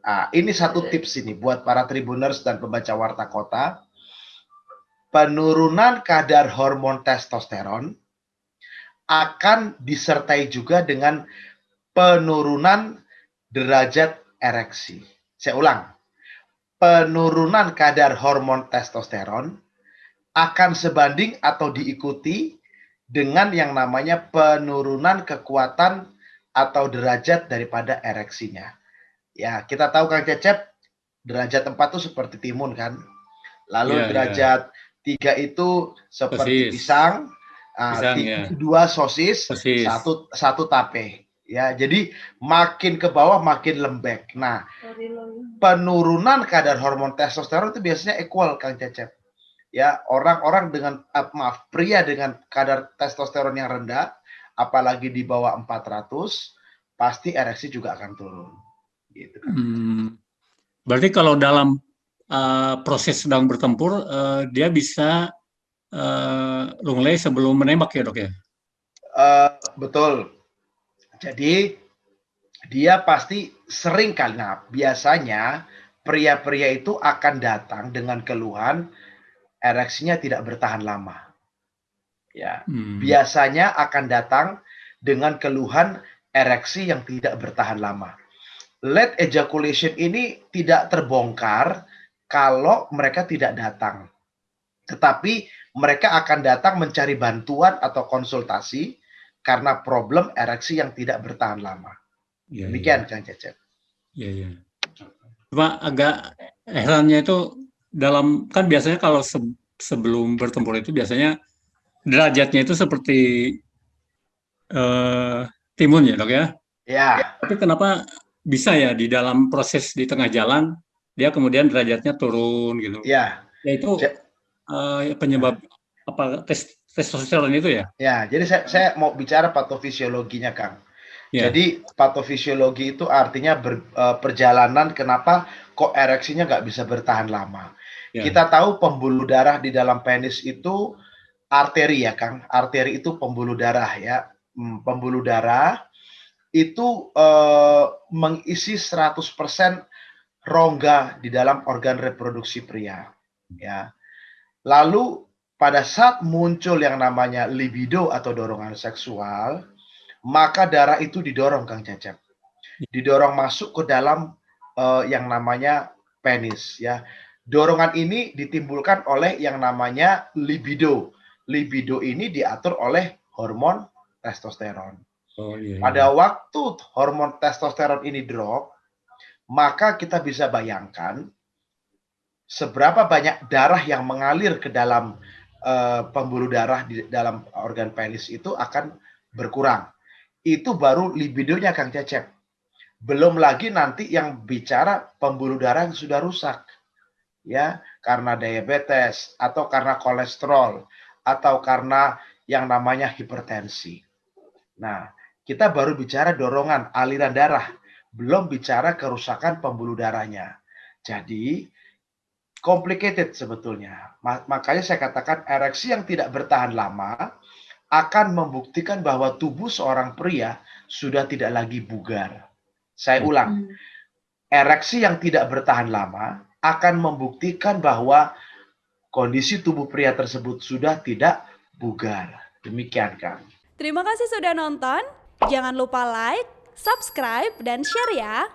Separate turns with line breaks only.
Ini satu tips ini buat para tribuners dan pembaca Warta Kota. Penurunan kadar hormon testosteron akan disertai juga dengan penurunan derajat ereksi. Saya ulang. Penurunan kadar hormon testosteron akan sebanding atau diikuti dengan yang namanya penurunan kekuatan atau derajat daripada ereksinya. Ya, kita tahu Kang Cecep, derajat 4 itu seperti timun kan. Lalu derajat 3 itu seperti pisang, 2 sosis, satu tape. Ya, jadi makin ke bawah makin lembek. Nah, penurunan kadar hormon testosteron itu biasanya equal Kang Cecep. Ya, orang-orang dengan pria dengan kadar testosteron yang rendah, apalagi di bawah 400, pasti ereksi juga akan turun. Gitu kan.
Berarti kalau dalam proses sedang bertempur, dia bisa lunglai sebelum menembak ya dok ya?
Betul. Jadi dia pasti sering kali. Nah, biasanya pria-pria itu akan datang dengan keluhan ereksinya tidak bertahan lama. Ya, biasanya akan datang dengan keluhan ereksi yang tidak bertahan lama. Late ejaculation ini tidak terbongkar kalau mereka tidak datang. Tetapi mereka akan datang mencari bantuan atau konsultasi karena problem ereksi yang tidak bertahan lama. Demikian Kang Cecep.
Iya. Cuma agak herannya itu dalam, kan biasanya kalau sebelum bertempur itu biasanya derajatnya itu seperti timun ya dok ya?
Ya.
Tapi kenapa bisa ya di dalam proses di tengah jalan dia kemudian derajatnya turun gitu?
Ya.
Yaitu penyebab apa testosteron itu ya?
Ya, jadi saya mau bicara patofisiologinya Kang. Ya. Jadi patofisiologi itu artinya perjalanan kenapa kok ereksinya nggak bisa bertahan lama. Ya. Kita tahu pembuluh darah di dalam penis itu arteri ya Kang. Arteri itu pembuluh darah ya. Pembuluh darah itu mengisi 100% rongga di dalam organ reproduksi pria. Ya. Lalu pada saat muncul yang namanya libido atau dorongan seksual, maka darah itu didorong Kang Cecep. Didorong masuk ke dalam yang namanya penis ya. Dorongan ini ditimbulkan oleh yang namanya libido. Libido ini diatur oleh hormon testosteron. Pada waktu hormon testosteron ini drop, maka kita bisa bayangkan seberapa banyak darah yang mengalir ke dalam pembuluh darah di dalam organ penis itu akan berkurang. Itu baru libidonya Kang Cecep. Belum lagi nanti yang bicara pembuluh darah yang sudah rusak. Ya, karena diabetes atau karena kolesterol atau karena yang namanya hipertensi. Nah, kita baru bicara dorongan aliran darah, belum bicara kerusakan pembuluh darahnya. Jadi complicated sebetulnya. Makanya saya katakan ereksi yang tidak bertahan lama akan membuktikan bahwa tubuh seorang pria sudah tidak lagi bugar. Saya ulang, ereksi yang tidak bertahan lama akan membuktikan bahwa kondisi tubuh pria tersebut sudah tidak bugar. Demikian Kang.
Terima kasih sudah nonton. Jangan lupa like, subscribe, dan share ya.